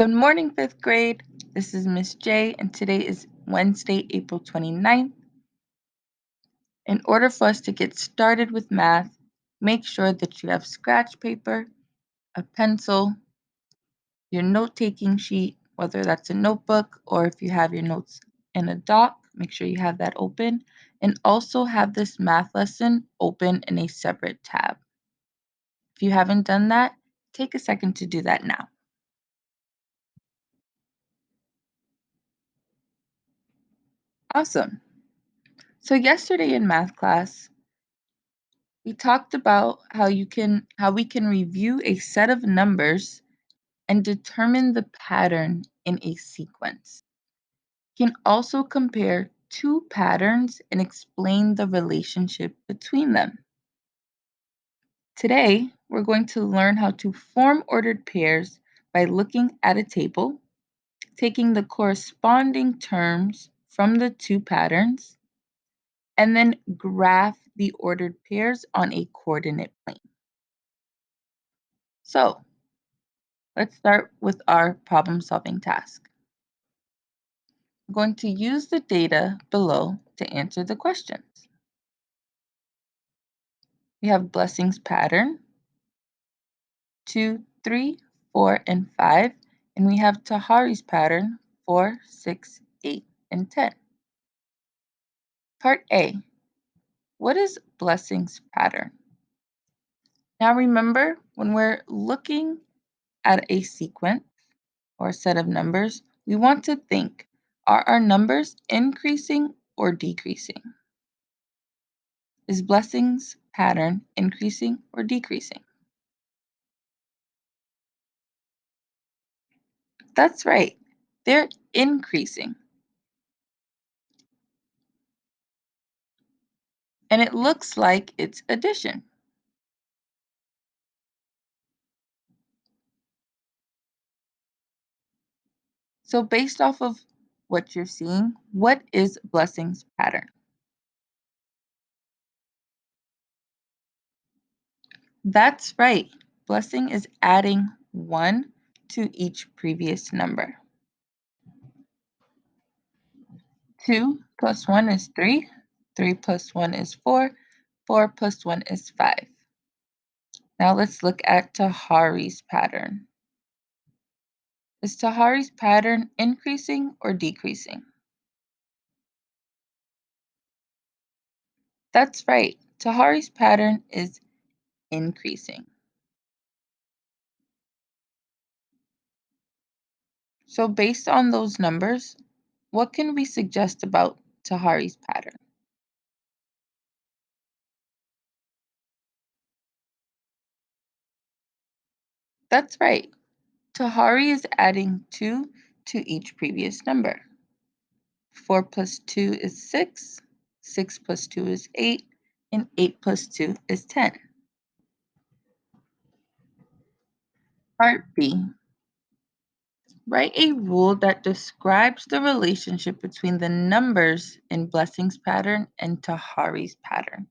Good morning, fifth grade. This is Miss J, and today is Wednesday, April 29th. In order for us to get started with math, make sure that you have scratch paper, a pencil, your note-taking sheet, whether that's a notebook or if you have your notes in a doc, make sure you have that open, and also have this math lesson open in a separate tab. If you haven't done that, take a second to do that now. Awesome. So yesterday in math class, we talked about how we can review a set of numbers and determine the pattern in a sequence. You can also compare two patterns and explain the relationship between them. Today, we're going to learn how to form ordered pairs by looking at a table, taking the corresponding terms from the two patterns, and then graph the ordered pairs on a coordinate plane. So, let's start with our problem-solving task. We're going to use the data below to answer the questions. We have Blessing's pattern, 2, 3, 4, and 5, and we have Tahari's pattern, 4, 6, 8, and 10. Part A, what is Blessing's pattern? Now remember, when we're looking at a sequence or a set of numbers, we want to think, are our numbers increasing or decreasing? Is Blessing's pattern increasing or decreasing? That's right, they're increasing. And it looks like it's addition. So based off of what you're seeing, what is Blessing's pattern? That's right, Blessing is adding 1 to each previous number. 2 plus 1 is 3, 3 plus 1 is 4, 4 plus 1 is 5. Now let's look at Tahari's pattern. Is Tahari's pattern increasing or decreasing? That's right, Tahari's pattern is increasing. So based on those numbers, what can we suggest about Tahari's pattern? That's right, Tahari is adding 2 to each previous number. 4 plus 2 is 6, 6 plus 2 is 8, and 8 plus 2 is 10. Part B. Write a rule that describes the relationship between the numbers in Blessing's pattern and Tahari's pattern.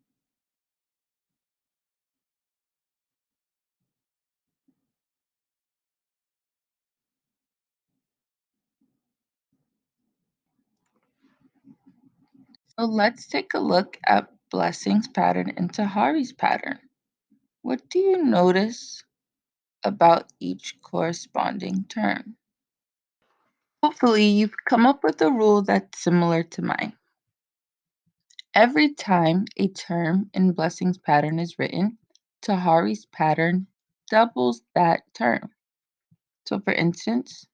So let's take a look at Blessing's pattern and Tahari's pattern. What do you notice about each corresponding term? Hopefully, you've come up with a rule that's similar to mine. Every time a term in Blessing's pattern is written, Tahari's pattern doubles that term. So for instance,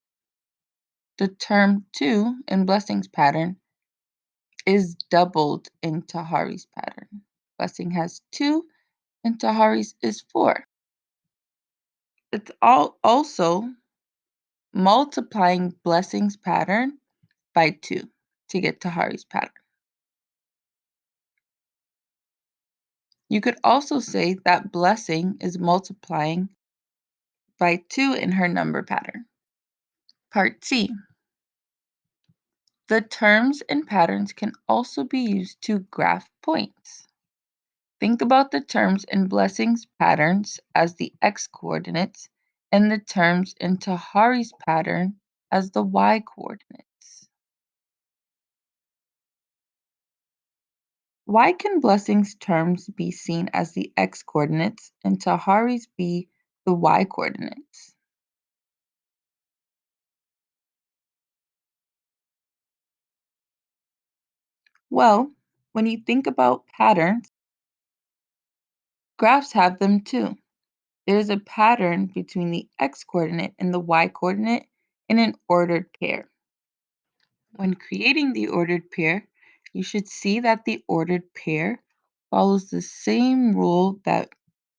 the term 2 in Blessing's pattern is doubled in Tahari's pattern. Blessing has 2 and Tahari's is 4. It's also multiplying Blessing's pattern by 2 to get Tahari's pattern. You could also say that Blessing is multiplying by 2 in her number pattern. Part C. The terms and patterns can also be used to graph points. Think about the terms in Blessing's patterns as the x-coordinates and the terms in Tahari's pattern as the y-coordinates. Why can Blessing's terms be seen as the x-coordinates and Tahari's be the y-coordinates? Well, when you think about patterns, graphs have them too. There's a pattern between the x-coordinate and the y-coordinate in an ordered pair. When creating the ordered pair, you should see that the ordered pair follows the same rule that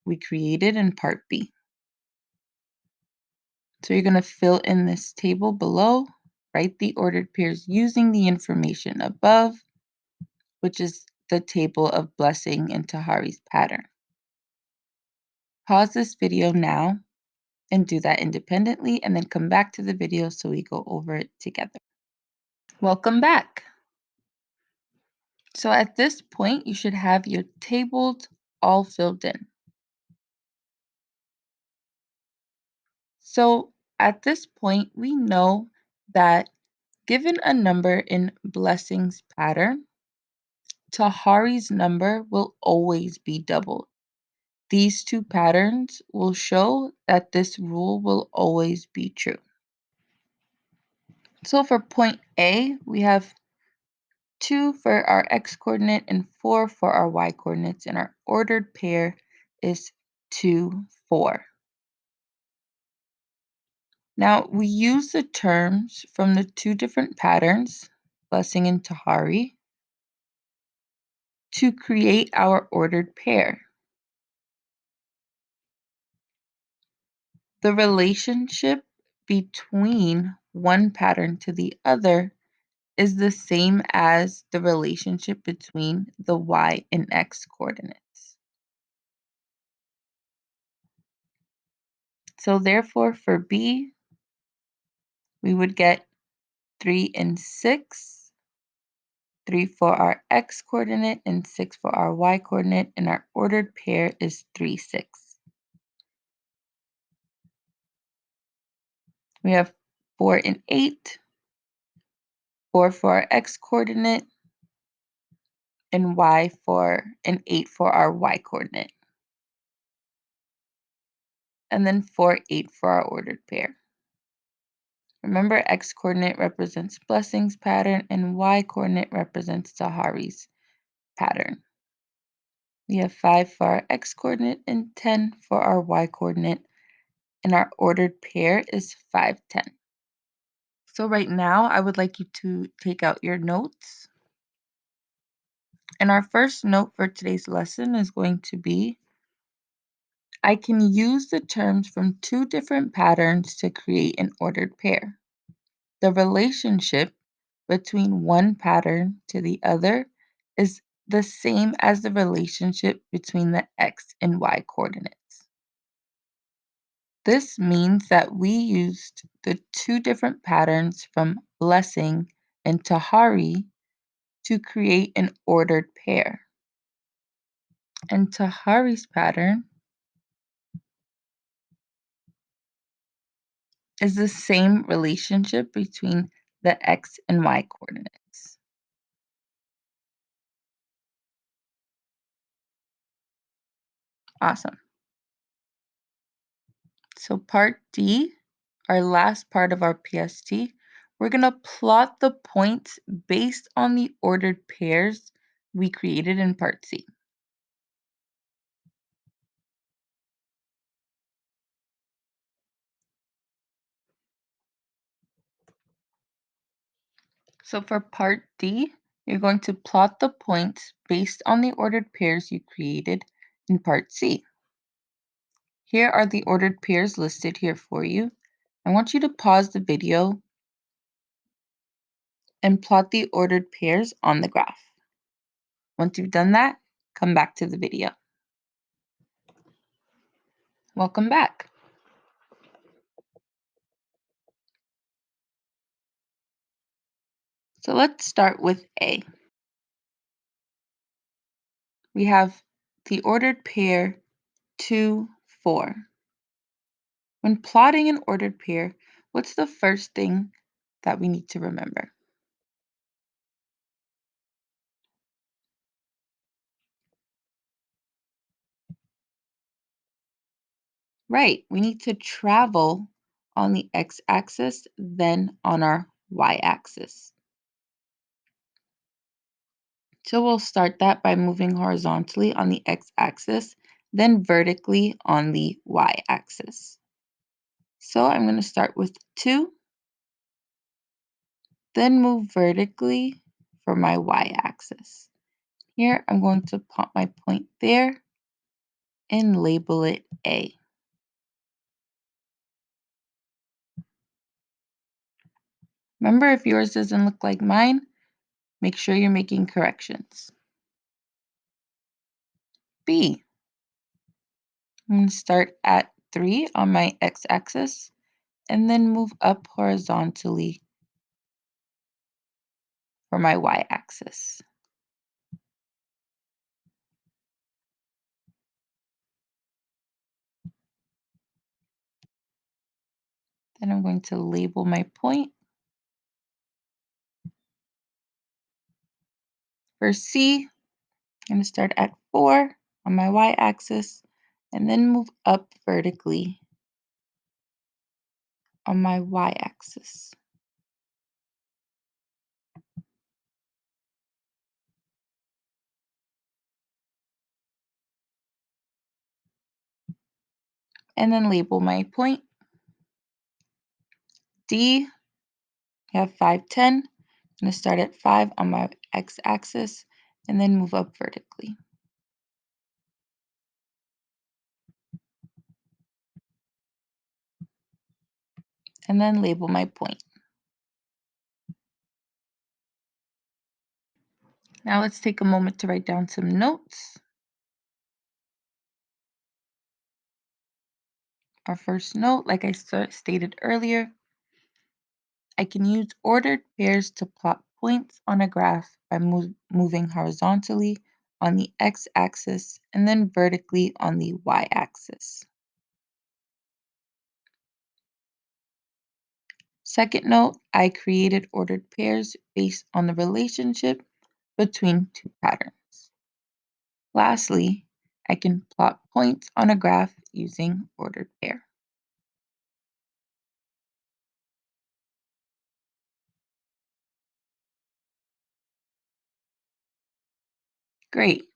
we created in part B. So you're going to fill in this table below, write the ordered pairs using the information above, which is the table of Blessing and Tahari's pattern. Pause this video now and do that independently, and then come back to the video so we go over it together. Welcome back. So at this point, you should have your tables all filled in. So at this point, we know that given a number in Blessing's pattern, Tahari's number will always be doubled. These two patterns will show that this rule will always be true. So for point A, we have 2 for our x-coordinate and 4 for our y-coordinates, and our ordered pair is 2, 4. Now, we use the terms from the two different patterns, Blessing and Tahari, to create our ordered pair. The relationship between one pattern to the other is the same as the relationship between the y and x coordinates. So therefore, for B, we would get 3 and 6, 3 for our x coordinate and 6 for our y coordinate, and our ordered pair is 3, 6. We have 4 and 8, 4 for our x coordinate, and 8 for our y coordinate. And then 4, 8 for our ordered pair. Remember, x coordinate represents Blessing's pattern and y coordinate represents Tahari's pattern. We have 5 for our x coordinate and 10 for our y coordinate, and our ordered pair is 5, 10. So right now, I would like you to take out your notes. And our first note for today's lesson is going to be, I can use the terms from two different patterns to create an ordered pair. The relationship between one pattern to the other is the same as the relationship between the x and y coordinates. This means that we used the two different patterns from Blessing and Tahari to create an ordered pair. And Tahari's pattern is the same relationship between the x and y coordinates. Awesome. So part D, our last part of our PST, we're going to plot the points based on the ordered pairs we created in part C. So for part D, you're going to plot the points based on the ordered pairs you created in part C. Here are the ordered pairs listed here for you. I want you to pause the video and plot the ordered pairs on the graph. Once you've done that, come back to the video. Welcome back. So let's start with A. We have the ordered pair 2, 4. When plotting an ordered pair, what's the first thing that we need to remember? Right, we need to travel on the x-axis, then on our y-axis. So we'll start that by moving horizontally on the x-axis, then vertically on the y-axis. So I'm going to start with 2, then move vertically for my y-axis. Here I'm going to put my point there and label it A. Remember, if yours doesn't look like mine, make sure you're making corrections. B. I'm going to start at 3 on my x-axis and then move up horizontally for my y-axis. Then I'm going to label my point. For C, I'm going to start at 4 on my y-axis and then move up vertically on my y-axis. And then label my point. D, I have 5, 10. I'm going to start at 5 on my x-axis and then move up vertically. And then label my point. Now let's take a moment to write down some notes. Our first note, like I stated earlier, I can use ordered pairs to plot points on a graph by moving horizontally on the x-axis and then vertically on the y-axis. Second note, I created ordered pairs based on the relationship between two patterns. Lastly, I can plot points on a graph using ordered pair. Great.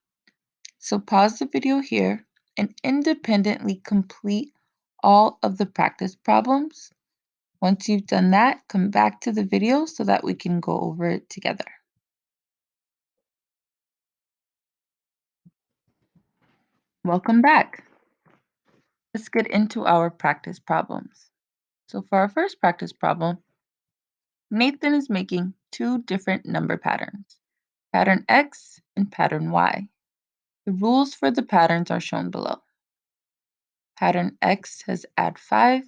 So pause the video here and independently complete all of the practice problems. Once you've done that, come back to the video so that we can go over it together. Welcome back. Let's get into our practice problems. So for our first practice problem, Nathan is making two different number patterns, pattern X and pattern Y. The rules for the patterns are shown below. Pattern X has add 5,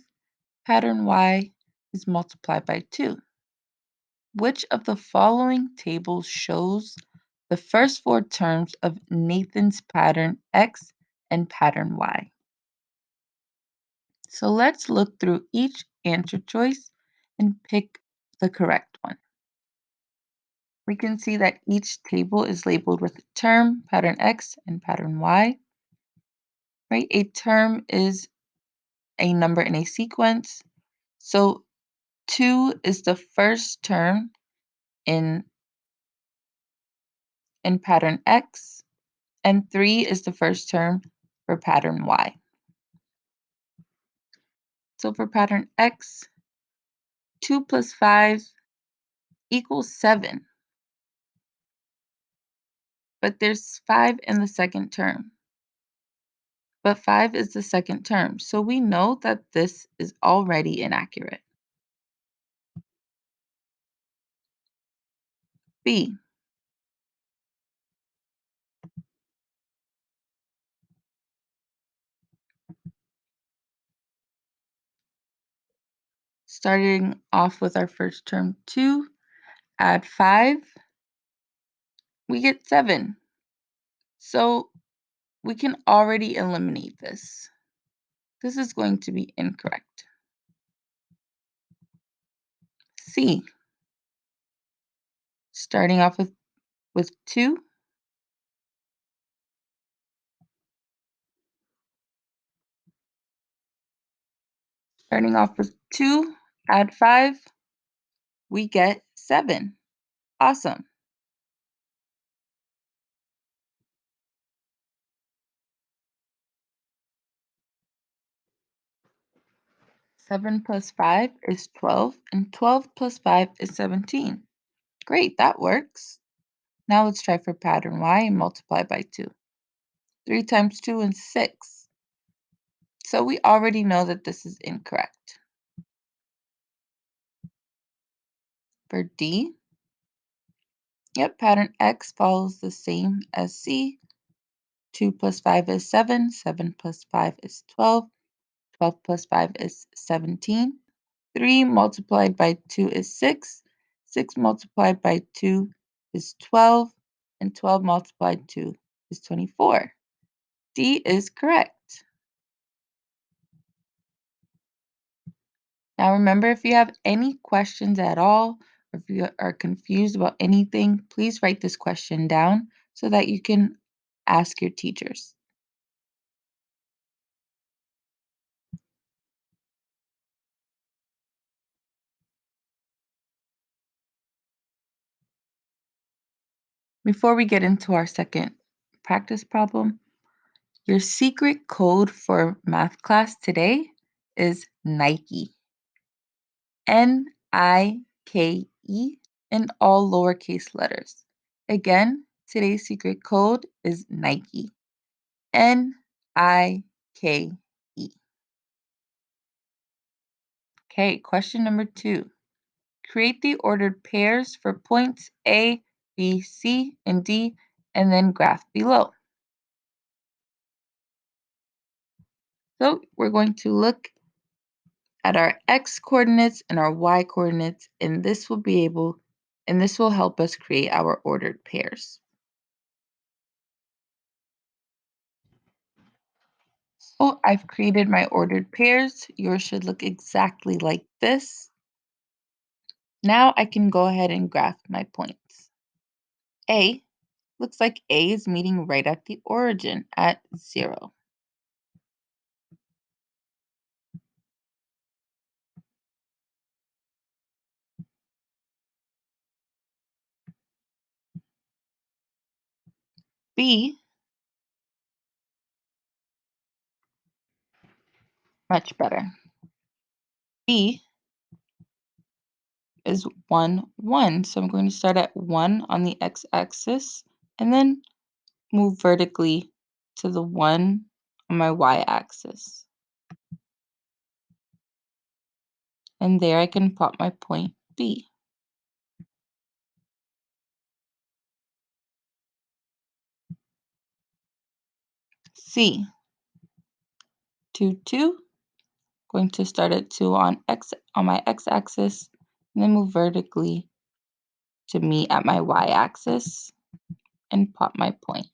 pattern Y is multiply by 2. Which of the following tables shows the first 4 terms of Nathan's pattern X and pattern Y? So let's look through each answer choice and pick the correct one. We can see that each table is labeled with a term, pattern X and pattern Y. Right? A term is a number in a sequence. So 2 is the first term in pattern X, and 3 is the first term for pattern Y. So for pattern X, 2 plus 5 equals 7. But there's 5 in the second term. But 5 is the second term, so we know that this is already inaccurate. B. Starting off with our first term 2, add 5, we get 7. So we can already eliminate this. This is going to be incorrect. C, starting off with 2, add 5, we get 7. Awesome. 7 plus 5 is 12, and 12 plus 5 is 17. Great, that works. Now let's try for pattern Y and multiply by 2. 3 times 2 is 6. So we already know that this is incorrect. For D, yep, pattern X follows the same as C. 2 plus 5 is 7. 7 plus 5 is 12. 12 plus 5 is 17. 3 multiplied by 2 is 6. 6 multiplied by 2 is 12. And 12 multiplied by 2 is 24. D is correct. Now remember, if you have any questions at all, or if you are confused about anything, please write this question down so that you can ask your teachers. Before we get into our second practice problem, your secret code for math class today is Nike. Nike in all lowercase letters. Again, today's secret code is Nike. Nike. Okay, question number 2. Create the ordered pairs for points A, B, C, and D, and then graph below. So we're going to look at our x coordinates and our y coordinates, and this will help us create our ordered pairs. So I've created my ordered pairs. Yours should look exactly like this. Now I can go ahead and graph my points. A, looks like A is meeting right at the origin at 0. B, much better. B is 1, 1. So I'm going to start at 1 on the x-axis and then move vertically to the 1 on my y-axis. And there I can plot my point B. C, 2, 2. Going to start at 2 on my x-axis and then move vertically to meet at my y-axis and plot my point.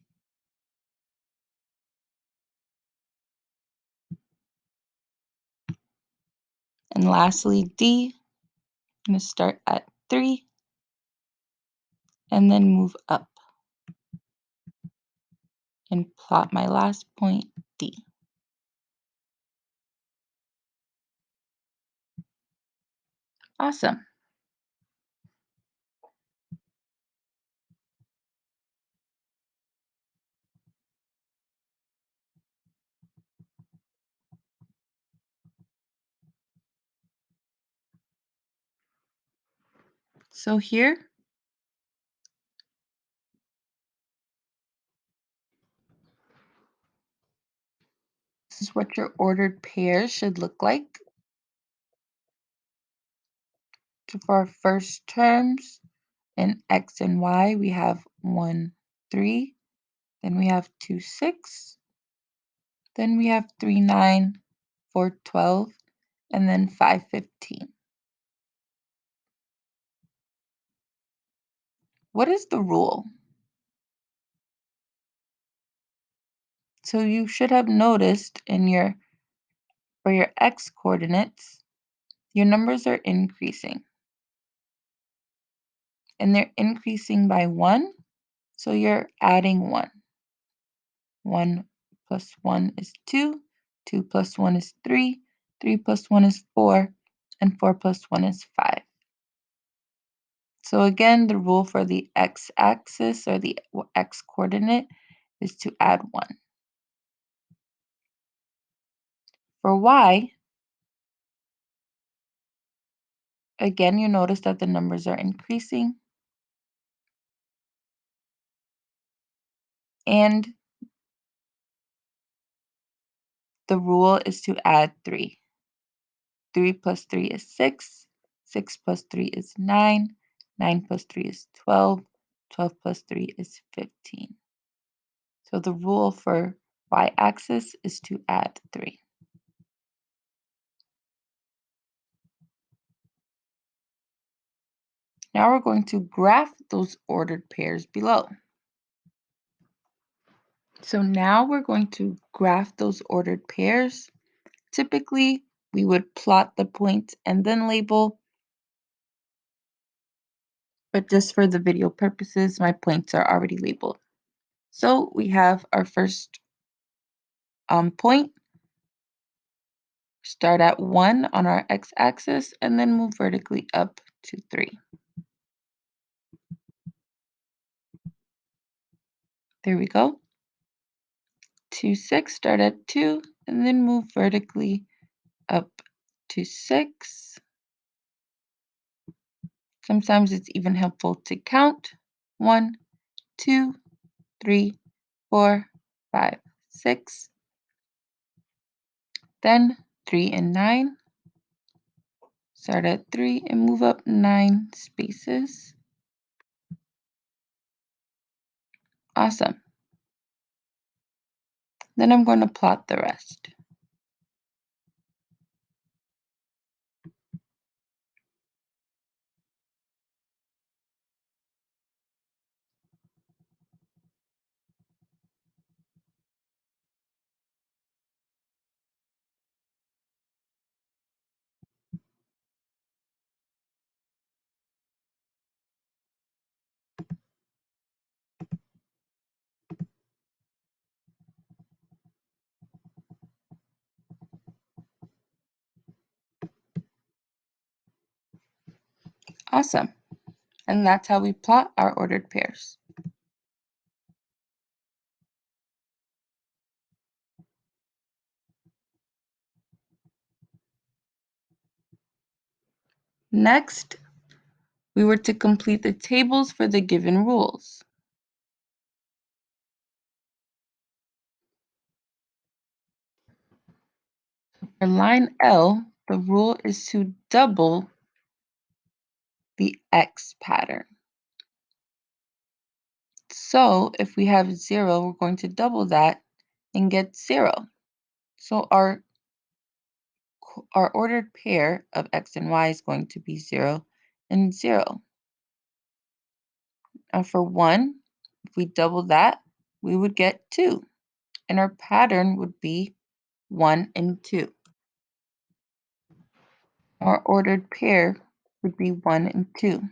And lastly, D, I'm going to start at 3 and then move up and plot my last point, D. Awesome. So here, this is what your ordered pairs should look like. So for our first terms in x and y, we have 1, 3. Then we have 2, 6. Then we have 3, 9, 4, 12, and then 5, 15. What is the rule? So you should have noticed in your For your x coordinates, your numbers are increasing. And they're increasing by 1, so you're adding 1. 1 plus 1 is 2, 2 plus 1 is 3, 3 plus 1 is 4, and 4 plus 1 is 5. So again, the rule for the x-axis or the x-coordinate is to add 1. For y, again, you notice that the numbers are increasing, and the rule is to add 3. 3 plus 3 is 6, 6 plus 3 is 9, 9 plus 3 is 12, 12 plus 3 is 15. So the rule for y-axis is to add 3. Now we're going to graph those ordered pairs below. So now we're going to graph those ordered pairs. Typically, we would plot the points and then label, but just for the video purposes, my points are already labeled. So we have our first point, start at 1 on our x-axis, and then move vertically up to 3. There we go. 2, 6, start at 2, and then move vertically up to 6. Sometimes it's even helpful to count. 1, 2, 3, 4, 5, 6. Then 3 and 9. Start at 3 and move up 9 spaces. Awesome. Then I'm going to plot the rest. Awesome. And that's how we plot our ordered pairs. Next, we were to complete the tables for the given rules. For line L, the rule is to double the X pattern. So if we have 0, we're going to double that and get 0. So our ordered pair of X and Y is going to be 0 and 0. Now for 1, if we double that, we would get 2. And our pattern would be 1 and 2. Our ordered pair would be 1 and 2.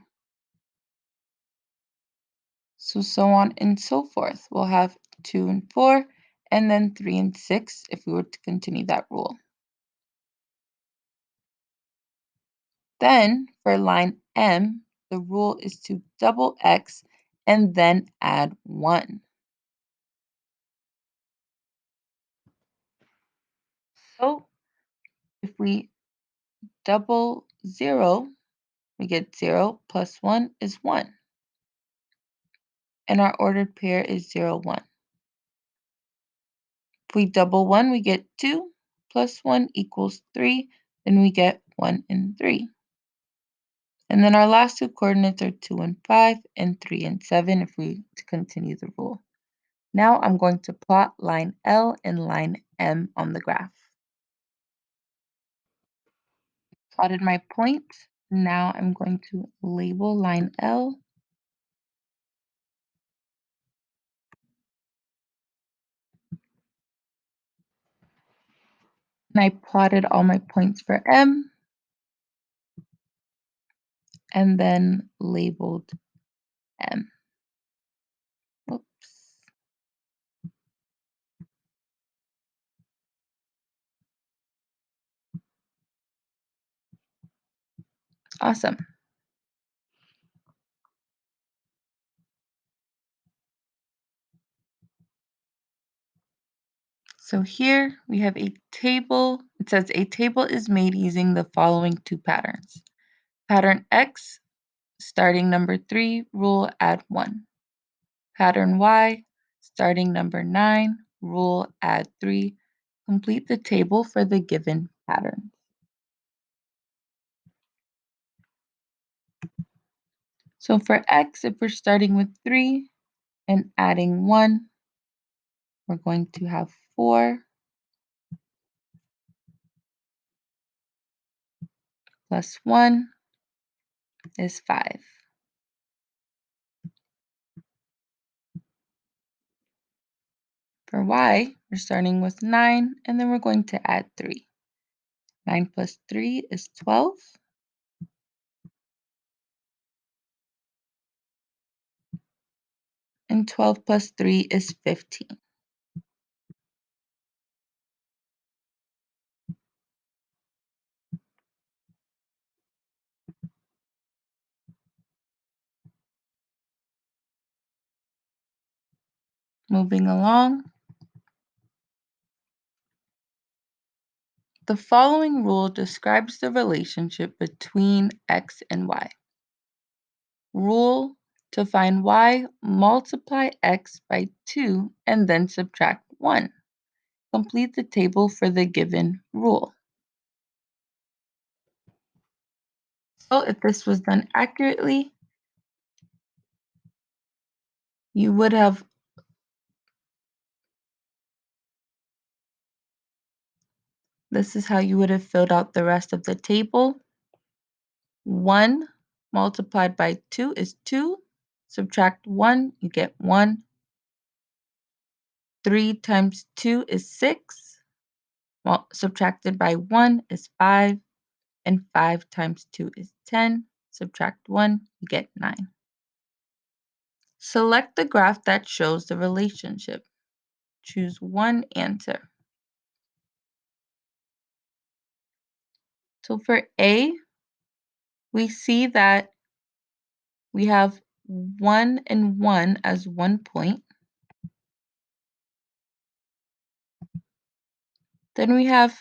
So on and so forth. We'll have 2 and 4, and then 3 and 6 if we were to continue that rule. Then for line M, the rule is to double X and then add 1. So if we double 0, we get 0 plus 1 is 1. And our ordered pair is 0, 1. If we double 1, we get 2 plus 1 equals 3. Then we get 1 and 3. And then our last two coordinates are 2 and 5 and 3 and 7 if we to continue the rule. Now I'm going to plot line L and line M on the graph. Plotted my point. Now I'm going to label line L. And I plotted all my points for M and then labeled M. Oops. Awesome. So here we have a table. It says a table is made using the following two patterns. Pattern X, starting number 3, rule add 1. Pattern Y, starting number 9, rule add 3. Complete the table for the given pattern. So for X, if we're starting with 3 and adding 1, we're going to have 4 plus 1 is 5. For Y, we're starting with 9 and then we're going to add 3. 9 plus 3 is 12. And 12 plus 3 is 15. Moving along, the following rule describes the relationship between X and Y. Rule: to find Y, multiply X by 2 and then subtract 1. Complete the table for the given rule. So if this was done accurately, you would have this is how you would have filled out the rest of the table. 1 multiplied by 2 is 2. Subtract 1, you get 1. 3 times 2 is 6. Well, subtracted by 1 is 5. And 5 times 2 is 10. Subtract 1, you get 9. Select the graph that shows the relationship. Choose one answer. So for A, we see that we have 1 and 1 as 1 point. Then we have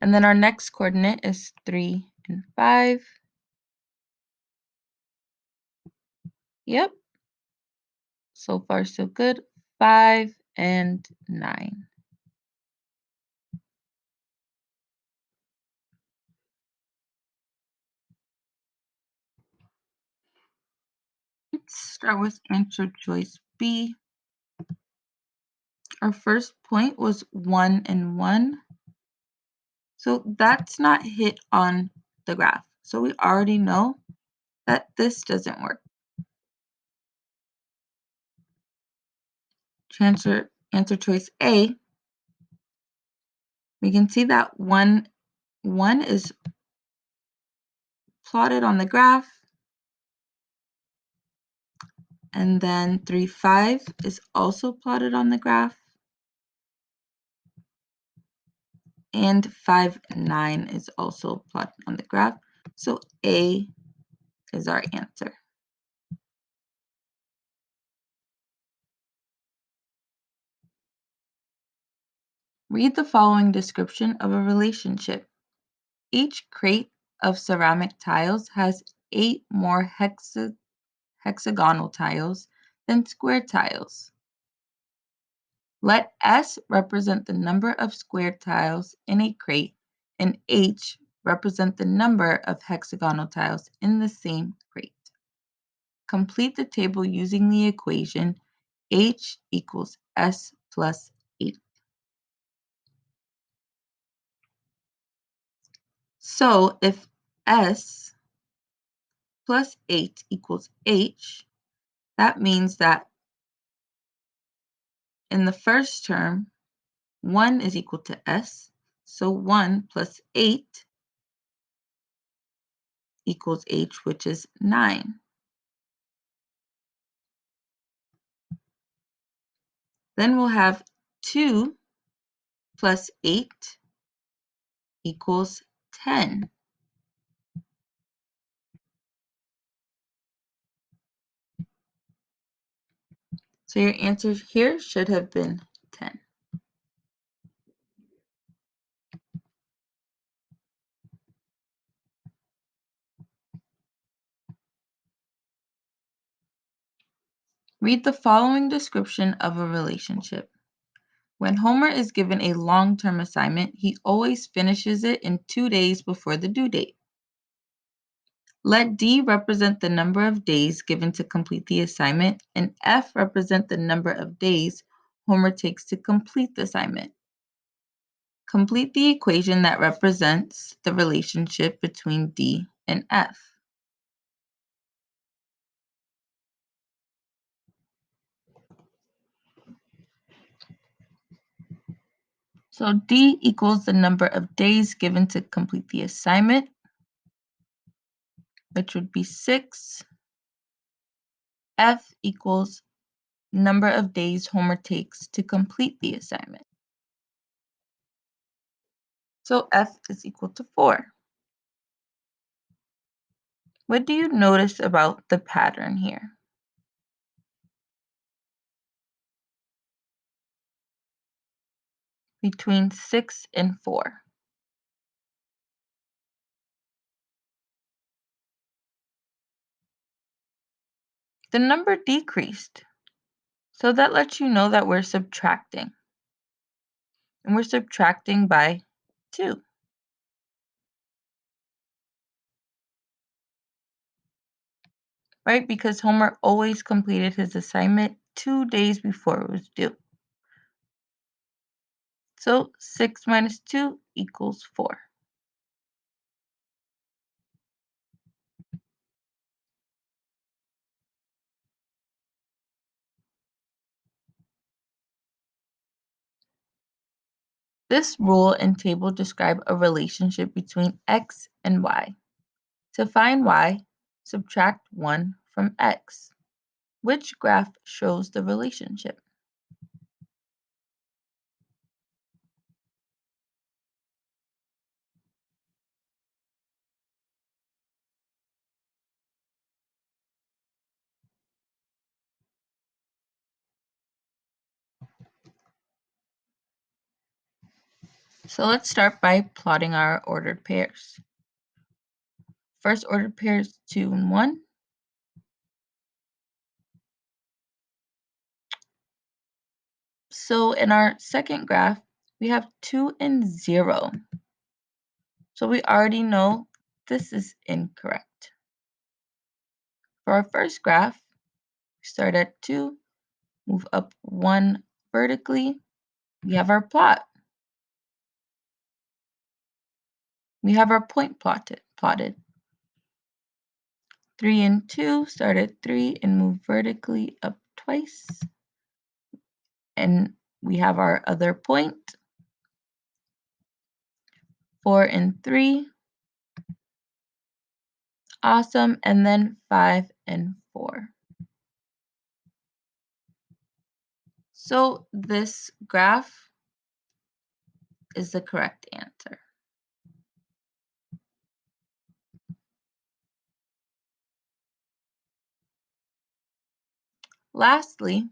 and then our next coordinate is 3 and 5. Yep, so far so good. 5 and 9. Let's start with answer choice B. Our first point was 1 and 1. So that's not hit on the graph. So we already know that this doesn't work. Answer choice A, we can see that 1 is plotted on the graph, and then 3, 5 is also plotted on the graph, and 5, 9 is also plotted on the graph. So A is our answer. Read the following description of a relationship. Each crate of ceramic tiles has 8 more hexagonal tiles than square tiles. Let S represent the number of square tiles in a crate and H represent the number of hexagonal tiles in the same crate. Complete the table using the equation H equals S plus 8. So if S plus 8 equals H, That means that in the first term, 1 is equal to S, so 1 plus 8 equals H, which is 9. Then we'll have 2 plus 8 equals 10. So your answer here should have been 10. Read the following description of a relationship. When Homer is given a long-term assignment, he always finishes it in 2 days before the due date. Let D represent the number of days given to complete the assignment, and F represent the number of days Homer takes to complete the assignment. Complete the equation that represents the relationship between D and F. So D equals the number of days given to complete the assignment, which would be 6. F equals number of days Homer takes to complete the assignment. So F is equal to 4. What do you notice about the pattern here? Between 6 and 4. The number decreased. So that lets you know that we're subtracting. And we're subtracting by 2. Right? Because Homer always completed his assignment 2 days before it was due. So 6 minus 2 equals 4. This rule and table describe a relationship between x and y. To find y, subtract 1 from x. Which graph shows the relationship? So let's start by plotting our ordered pairs. First ordered pair is 2 and 1. So in our second graph, we have 2 and 0. So we already know this is incorrect. For our first graph, we start at 2, move up 1 vertically. We have our plot. We have our point plotted. 3 and 2, start at 3 and move vertically up twice. And we have our other point. 4 and 3. Awesome. And then 5 and 4. So this graph is the correct answer. Lastly,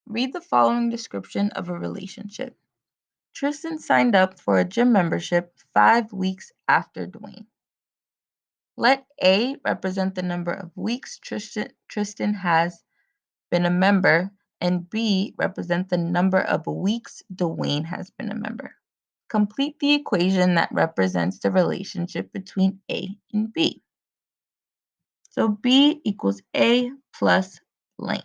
read the following description of a relationship. Tristan signed up for a gym membership 5 weeks after Dwayne. Let A represent the number of weeks Tristan has been a member, and B represent the number of weeks Dwayne has been a member. Complete the equation that represents the relationship between A and B. So B equals A plus blank.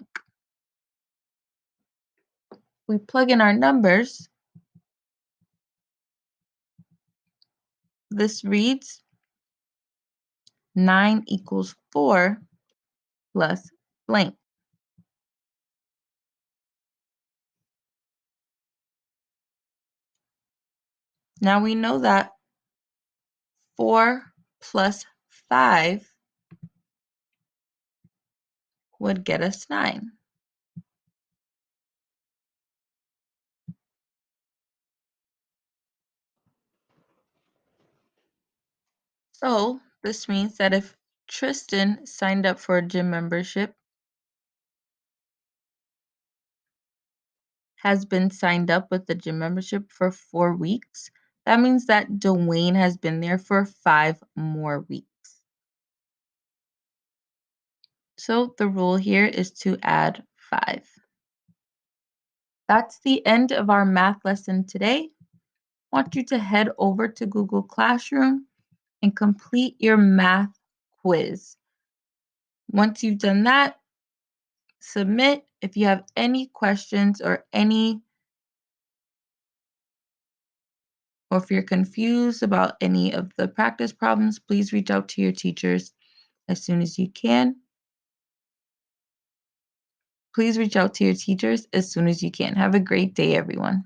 We plug in our numbers. This reads 9 equals 4 plus blank. Now we know that 4 plus 5 would get us 9. So this means that if Tristan signed up for a gym membership, has been signed up with the gym membership for 4 weeks, that means that Dwayne has been there for 5 more weeks. So the rule here is to add 5. That's the end of our math lesson today. I want you to head over to Google Classroom and complete your math quiz. Once you've done that, submit. If you have any questions or if you're confused about any of the practice problems, please reach out to your teachers as soon as you can. Please reach out to your teachers as soon as you can. Have a great day, everyone.